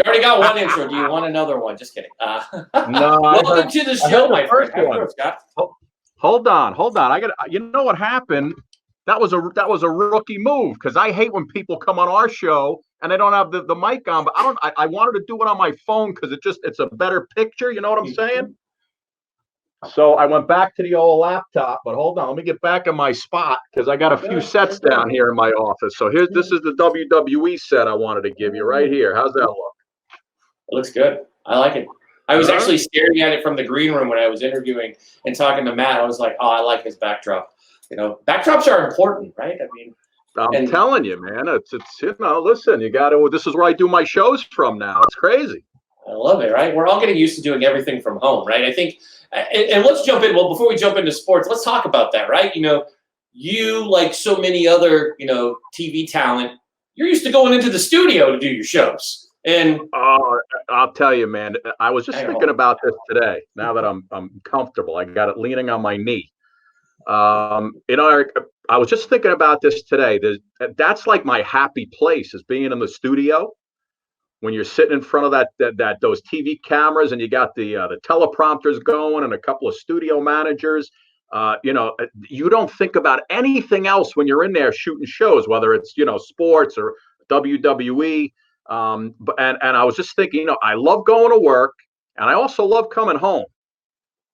You already got one intro. Do you want another one? Just kidding. No. Welcome to the show, my friend. How you doing, Scott? Hold on. You know what happened? That was a rookie move because I hate when people come on our show and they don't have the mic on. But I wanted to do it on my phone because it's a better picture. You know what I'm saying? So I went back to the old laptop. But hold on, let me get back in my spot because I got a few sets down here in my office. So this is the WWE set I wanted to give you right here. How's that look? It looks good. I like it. I was actually staring at it from the green room when I was interviewing and talking to Matt. I was like, oh, I like his backdrop. You know, backdrops are important, right? I mean, I'm telling you, man. It's listen, you got to. This is where I do my shows from now. It's crazy. I love it, right? We're all getting used to doing everything from home, right? I think, and let's jump in. Well, before we jump into sports, let's talk about that, right? You know, you, like so many other, TV talent, you're used to going into the studio to do your shows. And I'll tell you, man, I was just thinking about this today. Now that I'm comfortable, I got it leaning on my knee. Eric, I was just thinking about this today. That's like my happy place is being in the studio when you're sitting in front of those TV cameras and you got the teleprompters going and a couple of studio managers. You don't think about anything else when you're in there shooting shows, whether it's sports or WWE. And I was just thinking, I love going to work and I also love coming home.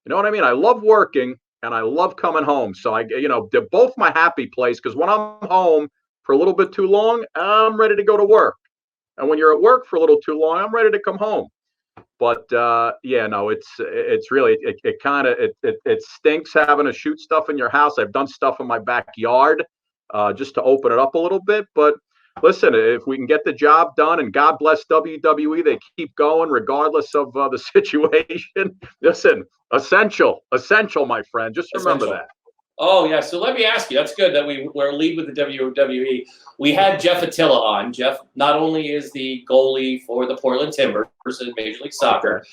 You know what I mean? I love working and I love coming home. So they're both my happy place because when I'm home for a little bit too long, I'm ready to go to work. And when you're at work for a little too long, I'm ready to come home. But it's really it stinks having to shoot stuff in your house. I've done stuff in my backyard just to open it up a little bit, but listen, if we can get the job done, and God bless WWE, they keep going regardless of the situation. Listen, essential, my friend. Just remember that. Oh, yeah. So let me ask you, that's good that we're lead with the WWE. We had Jeff Attila on. Jeff not only is the goalie for the Portland Timbers in Major League Soccer,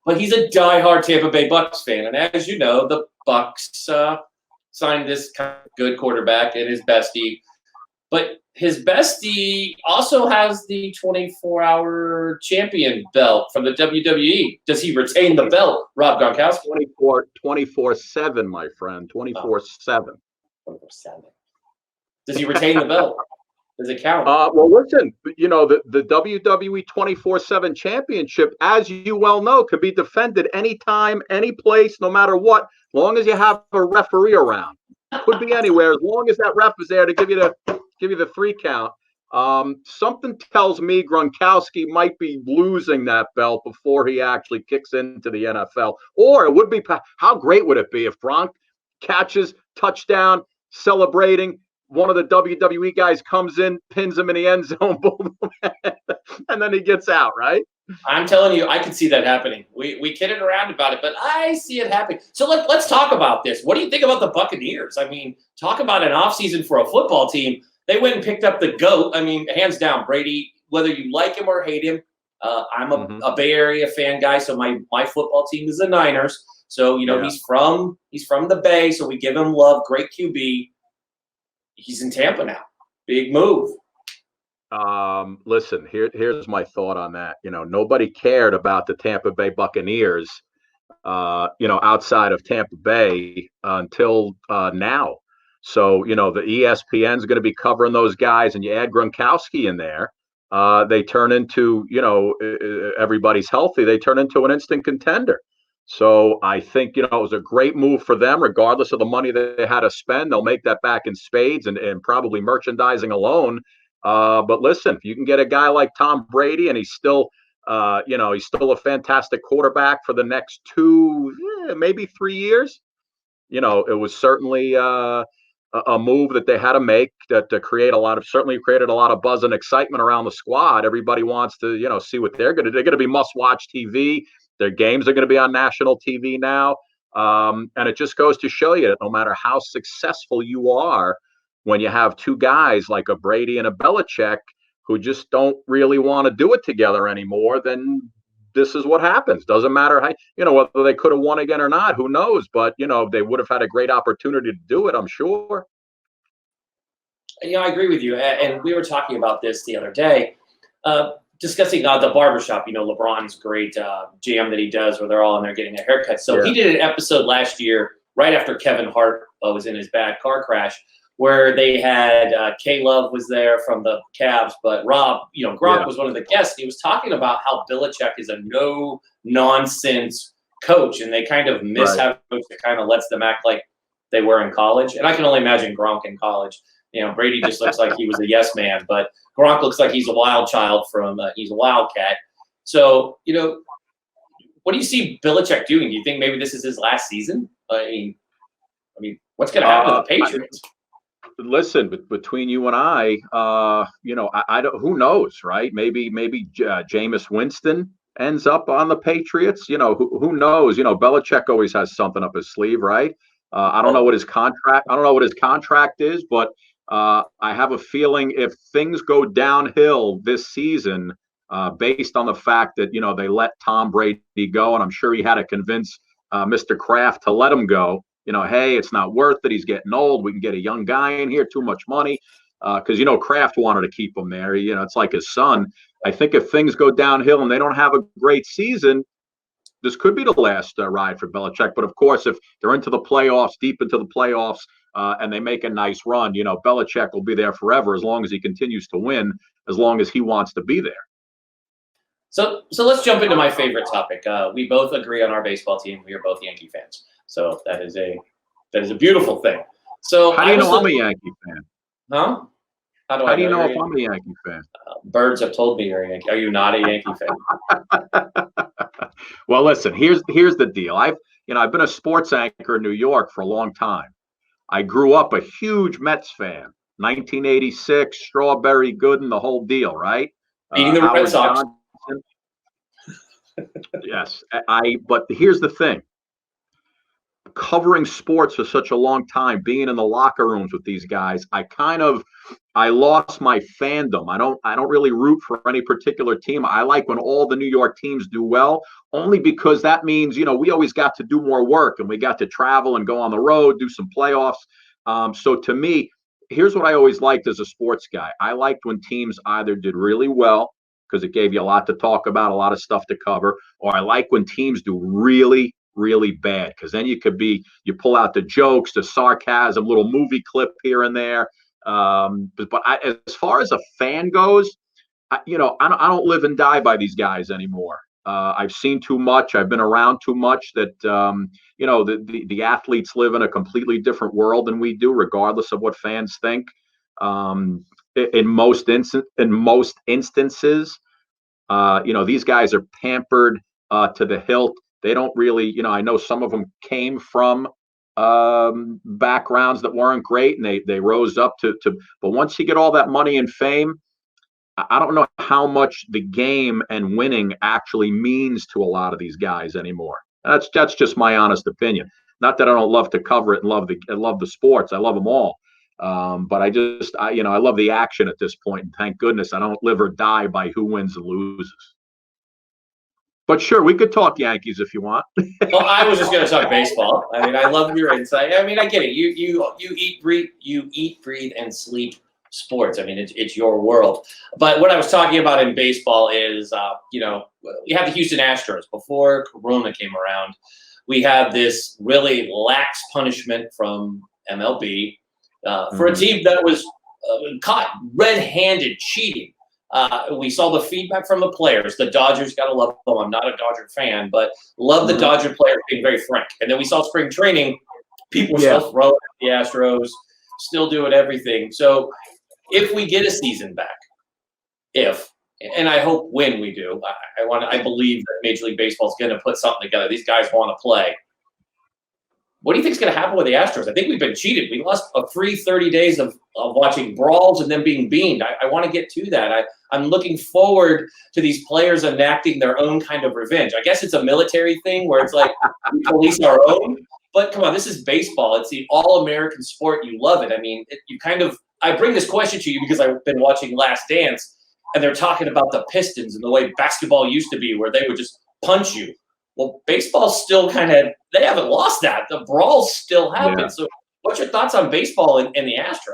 but he's a diehard Tampa Bay Bucks fan. And as you know, the Bucks signed this kind of good quarterback and his bestie. But his bestie also has the 24-hour champion belt from the WWE. Does he retain the belt, Rob Gronkowski? 24/7, my friend. 24/7. 24/7. Does he retain the belt? Does it count? Well, listen, the WWE 24/7 championship, as you well know, could be defended anytime, any place, no matter what, as long as you have a referee around. Could be anywhere, as long as that ref is there to give you the 3 count. Something tells me Gronkowski might be losing that belt before he actually kicks into the NFL. Or it would be, how great would it be if Gronk catches, touchdown, celebrating, one of the WWE guys comes in, pins him in the end zone, boom, and then he gets out, right? I'm telling you, I could see that happening. We kidded around about it, but I see it happening. So let's talk about this. What do you think about the Buccaneers? I mean, talk about an offseason for a football team. They went and picked up the GOAT. I mean, hands down, Brady, whether you like him or hate him. I'm a Bay Area fan guy, so my football team is the Niners. So, he's from the Bay, so we give him love. Great QB. He's in Tampa now. Big move. Listen, here's my thought on that. Nobody cared about the Tampa Bay Buccaneers, outside of Tampa Bay until now. So, the ESPN is going to be covering those guys, and you add Gronkowski in there. They turn into, everybody's healthy. They turn into an instant contender. So I think, it was a great move for them, regardless of the money that they had to spend. They'll make that back in spades and probably merchandising alone. But listen, if you can get a guy like Tom Brady and he's still a fantastic quarterback for the next 2, maybe 3 years, it was certainly a move that they had to make that certainly created a lot of buzz and excitement around the squad. Everybody wants to, see what they're going to be must-watch TV. Their games are going to be on national TV now. And it just goes to show you that no matter how successful you are, when you have 2 guys like a Brady and a Belichick who just don't really want to do it together anymore, then this is what happens. Doesn't matter how, whether they could have won again or not, who knows? But, they would have had a great opportunity to do it, I'm sure. I agree with you. And we were talking about this the other day. discussing the barbershop, LeBron's great jam that he does where they're all in there getting a haircut. So he did an episode last year, right after Kevin Hart was in his bad car crash, where they had K-Love was there from the Cavs, but Rob, Gronk was one of the guests. He was talking about how Belichick is a no-nonsense coach, and they kind of miss having a coach that kind of lets them act like they were in college. And I can only imagine Gronk in college. Brady just looks like he was a yes man, but Gronk looks like he's a wild child he's a wildcat. So, what do you see Belichick doing? Do you think maybe this is his last season? I mean, what's going to happen to the Patriots? Listen, between you and I don't. Who knows, right? Maybe Jameis Winston ends up on the Patriots. Who knows? Belichick always has something up his sleeve, right? I don't know what his contract. I don't know what his contract is, but I have a feeling if things go downhill this season, based on the fact that they let Tom Brady go, and I'm sure he had to convince Mr. Kraft to let him go. Hey, it's not worth it. He's getting old. We can get a young guy in here. Too much money, because Kraft wanted to keep him there. It's like his son. I think if things go downhill and they don't have a great season, this could be the last ride for Belichick. But of course, if they're into the playoffs, deep into the playoffs, and they make a nice run, Belichick will be there forever as long as he continues to win, as long as he wants to be there. So let's jump into my favorite topic. We both agree on our baseball team. We are both Yankee fans. So that is a beautiful thing. So how do you know I'm a Yankee fan? Huh? How do you know if I'm a Yankee fan? Birds have told me you're a Yankee. Are you not a Yankee fan? Well, listen. Here's the deal. I've been a sports anchor in New York for a long time. I grew up a huge Mets fan. 1986, Strawberry Gooden, the whole deal, right? Beating the Red Sox. Yes, but here's the thing. Covering sports for such a long time, being in the locker rooms with these guys, I lost my fandom. I don't really root for any particular team. I like when all the New York teams do well, only because that means, we always got to do more work and we got to travel and go on the road, do some playoffs. So to me, here's what I always liked as a sports guy. I liked when teams either did really well, because it gave you a lot to talk about, a lot of stuff to cover, or I like when teams do really, really bad, because then you pull out the jokes, the sarcasm, little movie clip here and there. But as far as a fan goes, I don't live and die by these guys anymore. I've seen too much. I've been around too much that, the athletes live in a completely different world than we do, regardless of what fans think. In most instances, these guys are pampered to the hilt. They don't really, I know some of them came from backgrounds that weren't great, and they rose up to. But once you get all that money and fame, I don't know how much the game and winning actually means to a lot of these guys anymore. That's just my honest opinion. Not that I don't love to cover it and love the sports. I love them all. But I love the action at this point, and thank goodness I don't live or die by who wins and loses. But sure, we could talk Yankees if you want. Well, I was just going to talk baseball. I mean, I love your insight. I mean, I get it. You eat, breathe, and sleep sports. I mean, it's your world. But what I was talking about in baseball is, we have the Houston Astros before Corona came around. We had this really lax punishment from MLB for a team that was caught red-handed cheating. We saw the feedback from the players. The Dodgers, got to love them. I'm not a Dodger fan, but love the Dodger players being very frank. And then we saw spring training. People were still throwing at the Astros, still doing everything. So if we get a season back, and I hope when we do, I believe that Major League Baseball is going to put something together. These guys want to play. What do you think is going to happen with the Astros? I think we've been cheated. We lost a free 30 days of watching brawls and then being beamed. I want to get to that. I'm looking forward to these players enacting their own kind of revenge. I guess it's a military thing where it's like we police our own. But come on, this is baseball. It's the all-American sport. You love it. I mean, I bring this question to you because I've been watching Last Dance, and they're talking about the Pistons and the way basketball used to be where they would just punch you. Well, baseball's still they haven't lost that. The brawls still happen. Yeah. So what's your thoughts on baseball and the Astros?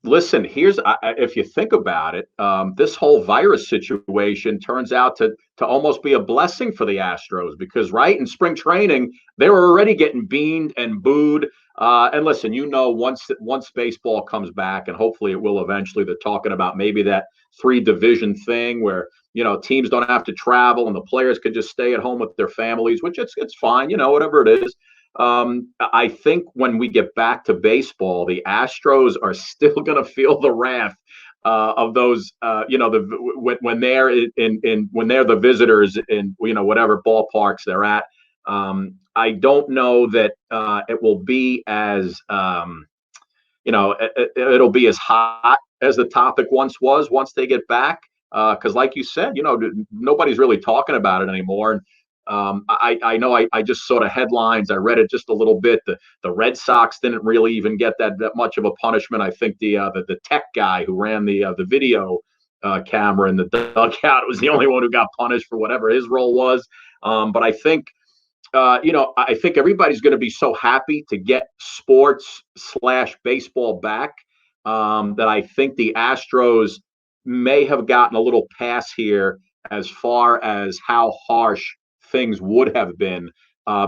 Listen, if you think about it, this whole virus situation turns out to almost be a blessing for the Astros because right in spring training they were already getting beamed and booed. And listen, once baseball comes back, and hopefully it will eventually, they're talking about maybe that three division thing where teams don't have to travel and the players could just stay at home with their families, which it's fine, whatever it is. I think when we get back to baseball, the Astros are still going to feel the wrath of those, when they're when they're the visitors in whatever ballparks they're at. I don't know that it will be as it'll be as hot as the topic once was once they get back. Because, like you said, nobody's really talking about it anymore. And I know I just saw the headlines. I read it just a little bit. The Red Sox didn't really even get that much of a punishment. I think the tech guy who ran the video camera in the dugout was the only one who got punished for whatever his role was. But I think I think everybody's going to be so happy to get sports/baseball back that I think the Astros may have gotten a little pass here as far as how harsh things would have been.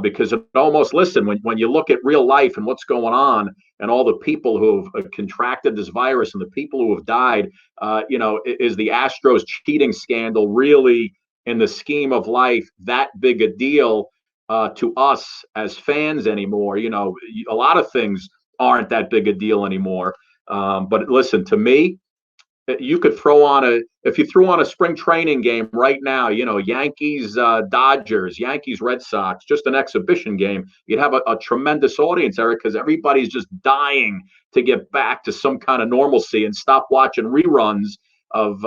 Because it almost, listen, when you look at real life and what's going on and all the people who have contracted this virus and the people who have died, is the Astros cheating scandal really, in the scheme of life, that big a deal to us as fans anymore? A lot of things aren't that big a deal anymore. But listen, to me, you could if you threw on a spring training game right now, Yankees, Dodgers, Yankees, Red Sox, just an exhibition game, you'd have a tremendous audience, Eric, because everybody's just dying to get back to some kind of normalcy and stop watching reruns of,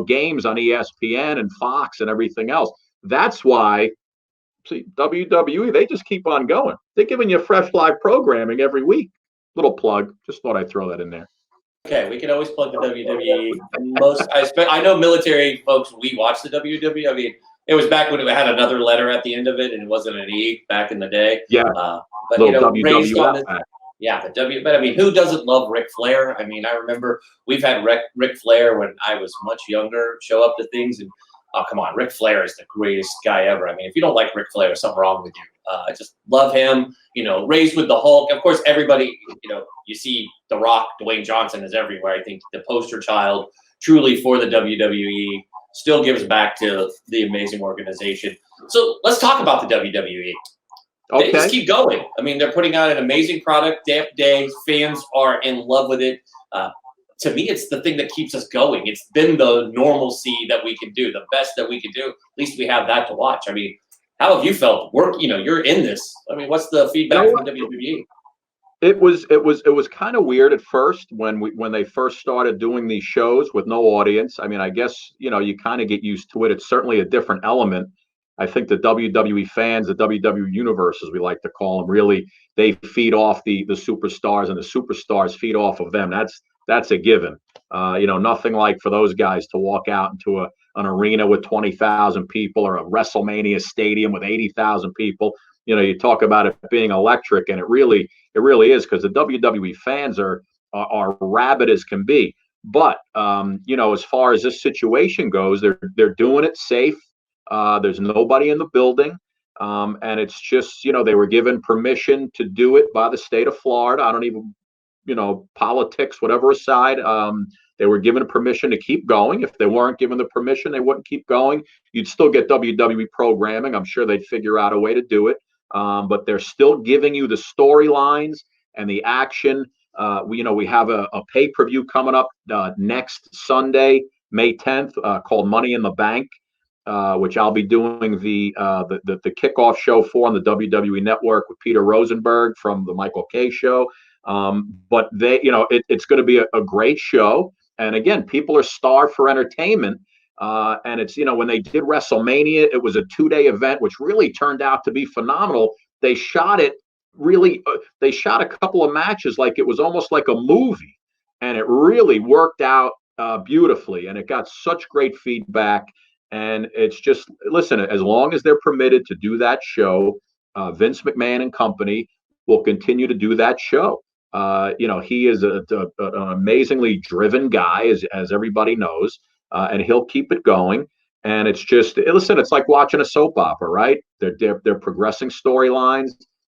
games on ESPN and Fox and everything else. That's why, see, WWE, they just keep on going. They're giving you fresh live programming every week. Little plug. Just thought I'd throw that in there. Okay, we can always plug the WWE. I know military folks, we watch the WWE. I mean, it was back when it had another letter at the end of it, and it wasn't an E back in the day. Yeah, but raised on the W. But I mean, who doesn't love Ric Flair? I mean, I remember we've had Ric Flair when I was much younger show up to things, and oh, come on, Ric Flair is the greatest guy ever. I mean, if you don't like Ric Flair, there's something wrong with you. I just love him. Raised with the Hulk. Of course, everybody, you see The Rock, Dwayne Johnson is everywhere. I think the poster child truly for the WWE, still gives back to the amazing organization. So let's talk about the WWE. Okay. They just keep going. I mean, they're putting out an amazing product day after day. Fans are in love with it. To me, it's the thing that keeps us going. It's been the normalcy that we can do, the best that we can do. At least we have that to watch. I mean, how have you felt? You're in this. I mean, what's the feedback from the WWE? It was kind of weird at first when they first started doing these shows with no audience. I mean, I guess you kind of get used to it. It's certainly a different element. I think the WWE fans, the WWE universe, as we like to call them, really they feed off the superstars, and the superstars feed off of them. That's a given. Nothing like for those guys to walk out into an arena with 20,000 people or a WrestleMania stadium with 80,000 people. You talk about it being electric, and it really is, because the WWE fans are rabid as can be. But as far as this situation goes, they're doing it safe. There's nobody in the building, and it's just they were given permission to do it by the state of Florida. I don't even politics, whatever aside. They were given permission to keep going. If they weren't given the permission, they wouldn't keep going. You'd still get WWE programming. I'm sure they'd figure out a way to do it. But they're still giving you the storylines and the action. We have a pay-per-view coming up next Sunday, May 10th, called Money in the Bank, which I'll be doing the kickoff show for on the WWE Network with Peter Rosenberg from the Michael Kay Show. But it's going to be a great show. And again, people are starved for entertainment. And it's, when they did WrestleMania, it was a 2-day event, which really turned out to be phenomenal. They shot it they shot a couple of matches like it was almost like a movie, and it really worked out beautifully. And it got such great feedback. And it's just, listen, as long as they're permitted to do that show, Vince McMahon and company will continue to do that show. He is an amazingly driven guy, as everybody knows, and he'll keep it going. And it's just, listen, it's like watching a soap opera, right? They're progressing storylines.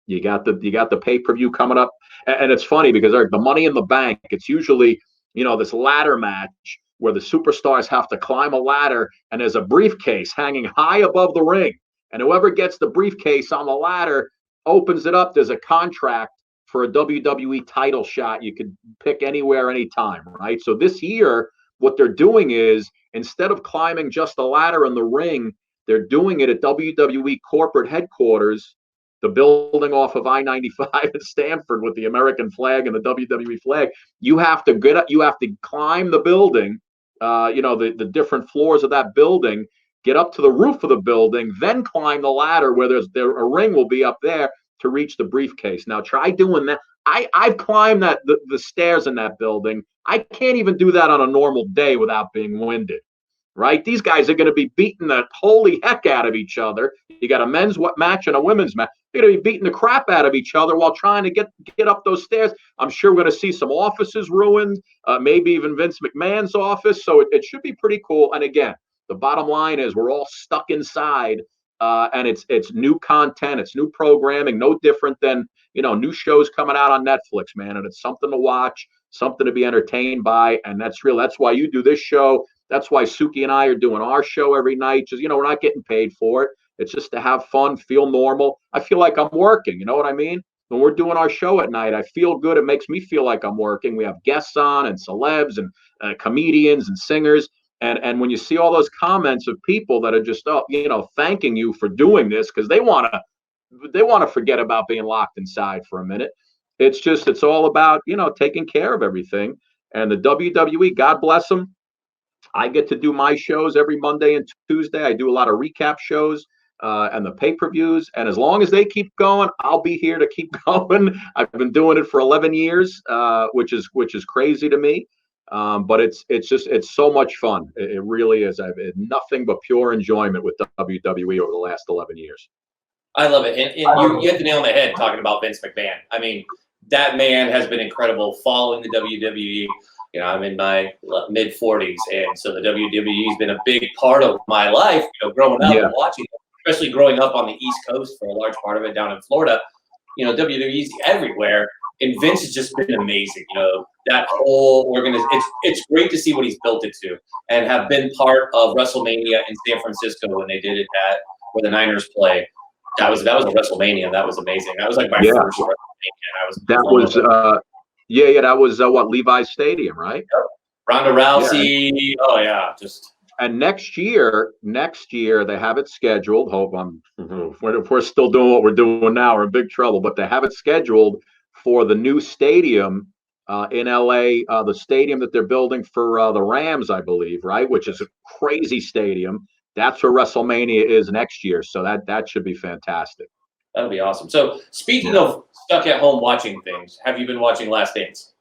You got the pay-per-view coming up, and it's funny because the Money in the Bank, it's usually this ladder match where the superstars have to climb a ladder, and there's a briefcase hanging high above the ring, and whoever gets the briefcase on the ladder opens it up. There's a contract for a WWE title shot. You could pick anywhere, anytime, right? So this year, what they're doing is, instead of climbing just a ladder in the ring, they're doing it at WWE corporate headquarters, the building off of I-95 in Stanford with the American flag and the WWE flag. You have to climb the building, the different floors of that building, get up to the roof of the building, then climb the ladder where a ring will be up there to reach the briefcase. Now try doing that. I've climbed the stairs in that building. I can't even do that on a normal day without being winded, right? These guys are going to be beating the holy heck out of each other. You got a men's match and a women's match. They're going to be beating the crap out of each other while trying to get up those stairs. I'm sure we're going to see some offices ruined, maybe even Vince McMahon's office. So it should be pretty cool. And again, the bottom line is we're all stuck inside. And it's new content, it's new programming, no different than new shows coming out on Netflix, man. And it's something to watch, something to be entertained by, and that's real. That's why you do this show. That's why Suki and I are doing our show every night. Just we're not getting paid for it. It's just to have fun, feel normal. I feel like I'm working. You know what I mean? When we're doing our show at night, I feel good. It makes me feel like I'm working. We have guests on and celebs and comedians and singers. And when you see all those comments of people that are just thanking you for doing this because they want to forget about being locked inside for a minute. It's all about taking care of everything. And the WWE, God bless them. I get to do my shows every Monday and Tuesday. I do a lot of recap shows and the pay-per-views. And as long as they keep going, I'll be here to keep going. I've been doing it for 11 years, which is crazy to me. But it's so much fun. It really is. I've had nothing but pure enjoyment with WWE over the last 11 years. I love it. And you hit the nail on the head talking about Vince McMahon. I mean, that man has been incredible following the WWE. I'm in my mid 40s, and so the WWE has been a big part of my life, growing up and watching it, especially growing up on the East Coast for a large part of it down in Florida. WWE's everywhere, and Vince has just been amazing. That whole organization, it's great to see what he's built it to, and have been part of WrestleMania in San Francisco when they did it where the Niners play. That was a WrestleMania. That was amazing. That was like my first WrestleMania. That was what, Levi's Stadium, right? Yep. Ronda Rousey. Yeah. Oh yeah, just. And next year they have it scheduled. If we're still doing what we're doing now, we're in big trouble. But they have it scheduled for the new stadium in LA, the stadium that they're building for the Rams, I believe, right? Which is a crazy stadium. That's where WrestleMania is next year. So that should be fantastic. That'll be awesome. So speaking of stuck at home watching things, have you been watching Last Dance?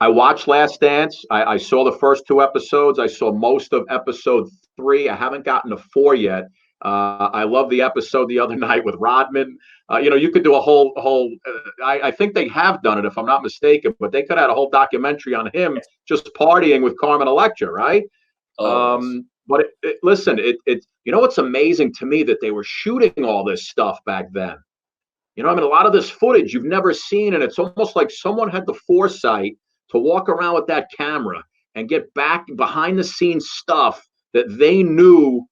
I watched Last Dance. I saw the first 2 episodes. I saw most of episode 3. I haven't gotten to 4 yet. I love the episode the other night with Rodman. You could do a whole. I think they have done it, if I'm not mistaken, but they could have had a whole documentary on him just partying with Carmen Electra, right? But listen, it's amazing to me that they were shooting all this stuff back then. A lot of this footage you've never seen, and it's almost like someone had the foresight to walk around with that camera and get back behind the scenes stuff that they knew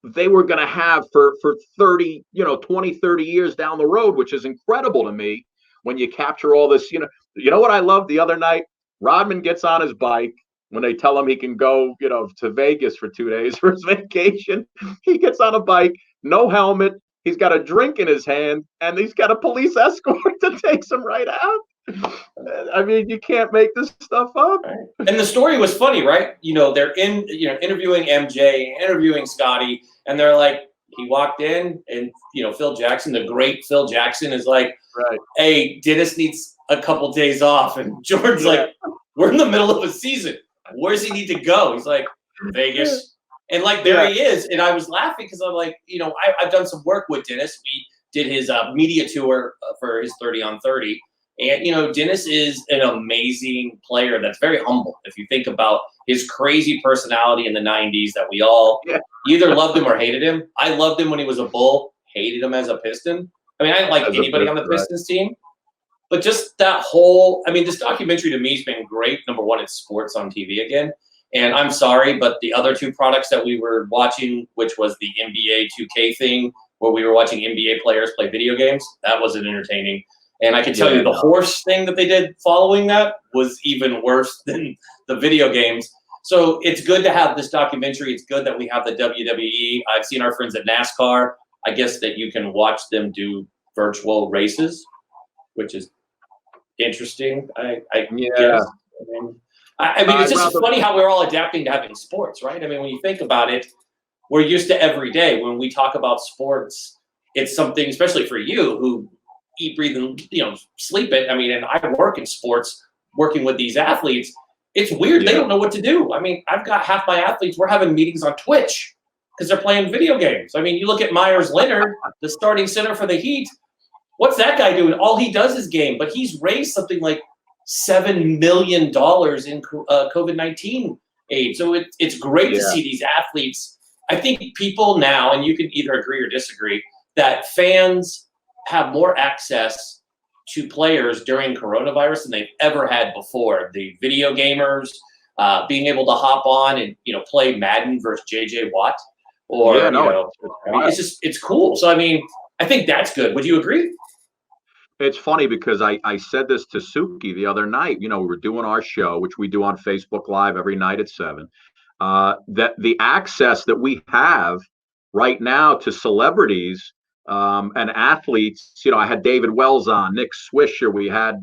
they were going to have for 30, 20, 30 years down the road, which is incredible to me when you capture all this. What I loved the other night? Rodman gets on his bike. When they tell him he can go, to Vegas for 2 days for his vacation, he gets on a bike, no helmet. He's got a drink in his hand, and he's got a police escort that takes him right out. I mean, you can't make this stuff up. Right. And the story was funny, right? They're interviewing MJ, interviewing Scotty, and they're like, he walked in, and Phil Jackson, the great Phil Jackson, is like, right. Hey, Dennis needs a couple days off, and Jordan's like, we're in the middle of a season. Where does he need to go? He's like, Vegas. And there he is. And I was laughing because I'm like, I've done some work with Dennis. We did his media tour for his 30 on 30. And, Dennis is an amazing player that's very humble. If you think about his crazy personality in the 90s that we all either loved him or hated him. I loved him when he was a Bull, hated him as a Piston. I mean, I didn't like anybody on the Pistons team. But just that whole, this documentary to me has been great. Number one, it's sports on TV again. And I'm sorry, but the other two products that we were watching, which was the NBA 2K thing, where we were watching NBA players play video games, that wasn't entertaining. And I can tell you the horse thing that they did following that was even worse than the video games. So it's good to have this documentary. It's good that we have the WWE. I've seen our friends at NASCAR. I guess that you can watch them do virtual races, which is interesting. I guess. It's just funny how we're all adapting to having sports, right? When you think about it, we're used to every day when we talk about sports. It's something, especially for you who eat, breathe, and sleep it. And I work in sports, working with these athletes. It's weird. They don't know what to do. I've got half my athletes. We're having meetings on Twitch because they're playing video games. You look at Myers Leonard, the starting center for the Heat. What's that guy doing? All he does is game, but he's raised something like $7 million in COVID-19 aid. So it's great to see these athletes. I think people now, and you can either agree or disagree, that fans have more access to players during coronavirus than they've ever had before. The video gamers being able to hop on and play Madden versus JJ Watt, or it's cool. So I think that's good. Would you agree? It's funny because I said this to Suki the other night. We were doing our show, which we do on Facebook Live every night at 7. That the access that we have right now to celebrities and athletes. I had David Wells on, Nick Swisher. We had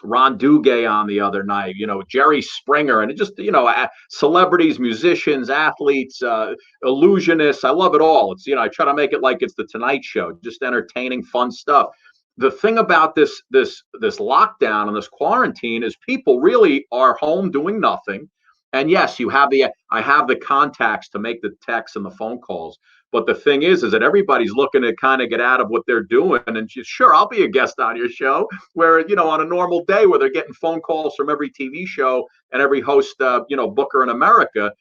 Ron Duguay on the other night. Jerry Springer, and it just celebrities, musicians, athletes, illusionists. I love it all. It's I try to make it like it's the Tonight Show, just entertaining, fun stuff. The thing about this lockdown and this quarantine is people really are home doing nothing. And yes, I have the contacts to make the texts and the phone calls. But the thing is that everybody's looking to kind of get out of what they're doing. And sure, I'll be a guest on your show where, on a normal day where they're getting phone calls from every TV show and every host, booker in America,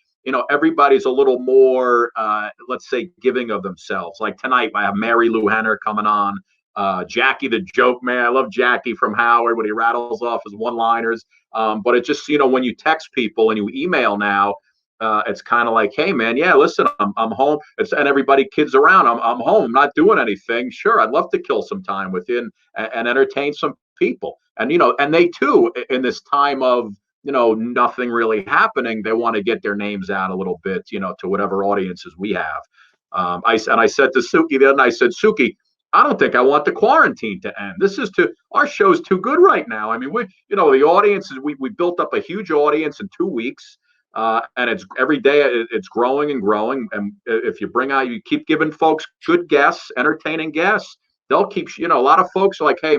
everybody's a little more, let's say, giving of themselves. Like tonight, I have Mary Lou Henner coming on. Jackie the Joke Man. I love Jackie from Howard when he rattles off his one-liners. But it just, when you text people and you email now, it's kind of like, hey man, listen, I'm home. And everybody, kids around, I'm home, not doing anything. Sure, I'd love to kill some time with you and entertain some people. And and they too, in this time of nothing really happening, they want to get their names out a little bit, to whatever audiences we have. I said to Suki the other night, I said, Suki, I don't think I want the quarantine to end. Our show's too good right now. We, the audience is, we built up a huge audience in 2 weeks, and it's every day it's growing and growing. And if you keep giving folks good guests, entertaining guests, they'll keep, a lot of folks are like, hey,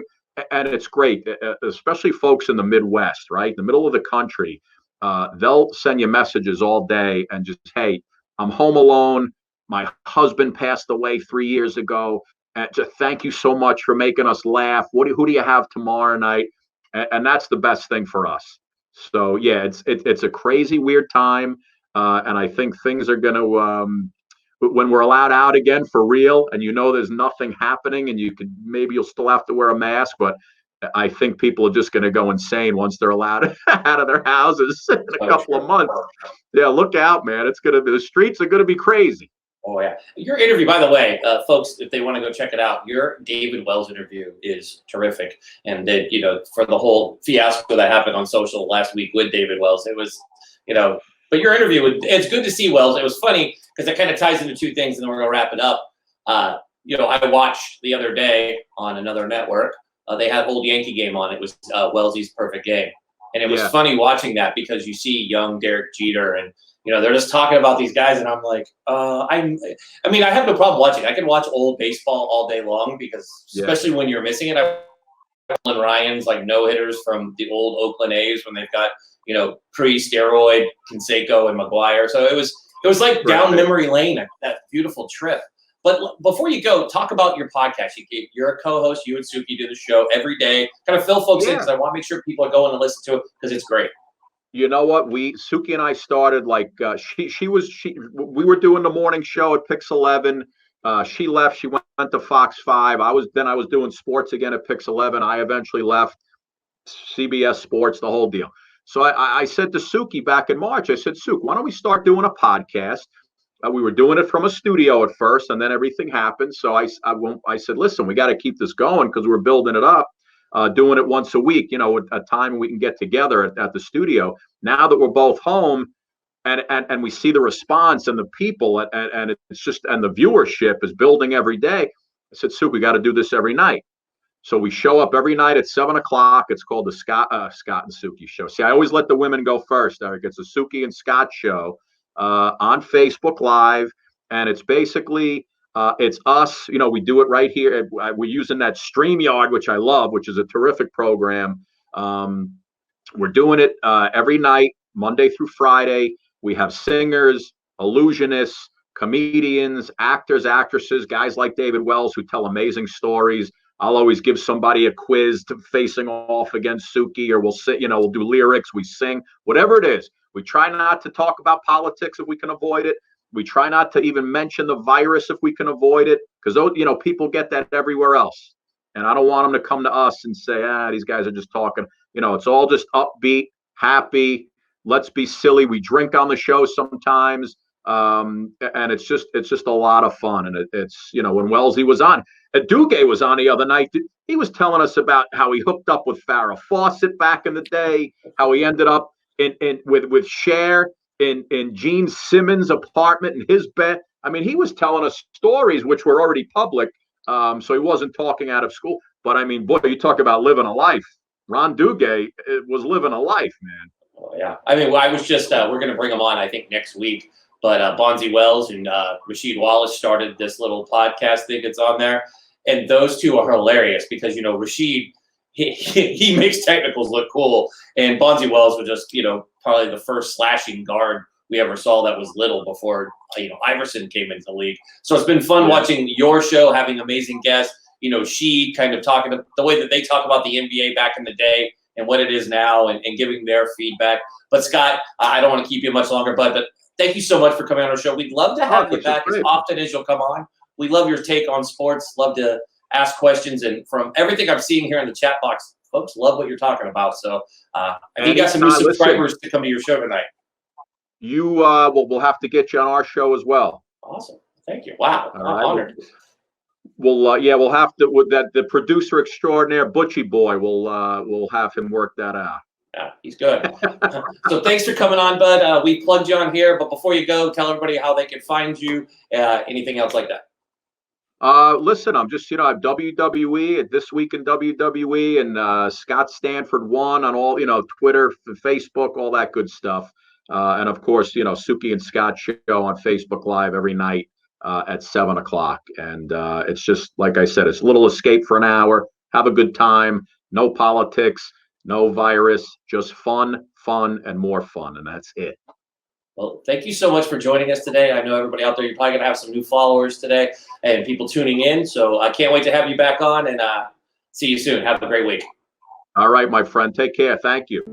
and it's great, especially folks in the Midwest, right? The middle of the country, they'll send you messages all day and just, hey, I'm home alone. My husband passed away 3 years ago. And just thank you so much for making us laugh. Who do you have tomorrow night? And that's the best thing for us. So it's a crazy, weird time, and I think things are going to when we're allowed out again for real, and there's nothing happening, and you'll still have to wear a mask, but I think people are just going to go insane once they're allowed out of their houses in a couple of months. Yeah, look out, man! The streets are going to be crazy. Oh, yeah. Your interview, by the way, folks, if they want to go check it out, your David Wells interview is terrific. And that, for the whole fiasco that happened on social last week with David Wells, it was, but your interview, it's good to see Wells. It was funny because it kind of ties into two things, and then we're going to wrap it up. I watched the other day on another network, they had Old Yankee Game on. It was Wellesley's Perfect Game. And it was funny watching that because you see young Derek Jeter and, they're just talking about these guys, and I'm like, I have no problem watching. I can watch old baseball all day long because, especially when you're missing it, Nolan Ryan's like no hitters from the old Oakland A's when they've got pre-steroid Canseco and McGuire. So it was like down memory lane, that beautiful trip. But before you go, talk about your podcast. You're a co-host. You and Suki do the show every day. Kind of fill folks in because I want to make sure people are going to listen to it because it's great. You know what? Suki and I started like we were doing the morning show at Pix 11. She left. She went to Fox 5. I was doing sports again at Pix 11. I eventually left CBS Sports, the whole deal. So I said to Suki back in March, I said, Suki, why don't we start doing a podcast? We were doing it from a studio at first, and then everything happened. So I said, listen, we got to keep this going because we're building it up, doing it once a week, a time we can get together at the studio. Now that we're both home and we see the response and the people and it's just, and the viewership is building every day. I said, Suki, we got to do this every night. So we show up every night at 7:00. It's called the Scott and Suki show. See, I always let the women go first. It's a Suki and Scott show on Facebook Live, and it's basically it's us. We do it right here. We're using that StreamYard, which I love, which is a terrific program. We're doing it every night, Monday through Friday. We have singers, illusionists, comedians, actors, actresses, guys like David Wells who tell amazing stories. I'll always give somebody a quiz facing off against Suki, or we'll sit, we'll do lyrics, we sing, whatever it is. We try not to talk about politics if we can avoid it. We try not to even mention the virus if we can avoid it, because people get that everywhere else. And I don't want them to come to us and say, these guys are just talking. It's all just upbeat, happy. Let's be silly. We drink on the show sometimes. And it's just a lot of fun. And it's when Wellesley was on, Duguay was on the other night. He was telling us about how he hooked up with Farrah Fawcett back in the day, how he ended up with Cher in Gene Simmons' apartment in his bed. I mean, he was telling us stories which were already public. So he wasn't talking out of school. But I mean, boy, you talk about living a life. Ron Duguay was living a life, man. Oh, yeah. I mean, I was just we're going to bring him on, I think, next week. But Bonzi Wells and Rasheed Wallace started this little podcast thing that's on there. And those two are hilarious because, Rasheed, he makes technicals look cool. And Bonzi Wells was just, probably the first slashing guard we ever saw that was little before, Iverson came into the league. So it's been fun watching your show, having amazing guests. She kind of talking the way that they talk about the NBA back in the day and what it is now and giving their feedback. But Scott, I don't want to keep you much longer, but thank you so much for coming on our show. We'd love to have you back as often as you'll come on. We love your take on sports. Love to ask questions. And from everything I'm seeing here in the chat box, folks love what you're talking about. So I think you got some new subscribers to come to your show tonight. We'll have to get you on our show as well. Awesome. Thank you. Wow. I'm honored. We'll have to with that. The producer extraordinaire, Butchie Boy, we'll have him work that out. Yeah, he's good. So thanks for coming on, bud. We plugged you on here, but before you go, tell everybody how they can find you. Anything else like that? Listen, I'm just, I have WWE, This Week in WWE, and Scott Stanford 1 on all, Twitter, Facebook, all that good stuff. And of course, Suki and Scott show on Facebook Live every night at 7:00. And it's just, like I said, it's a little escape for an hour. Have a good time. No politics, no virus, just fun, and more fun. And that's it. Well, thank you so much for joining us today. I know everybody out there, you're probably going to have some new followers today and people tuning in. So I can't wait to have you back on and see you soon. Have a great week. All right, my friend. Take care. Thank you.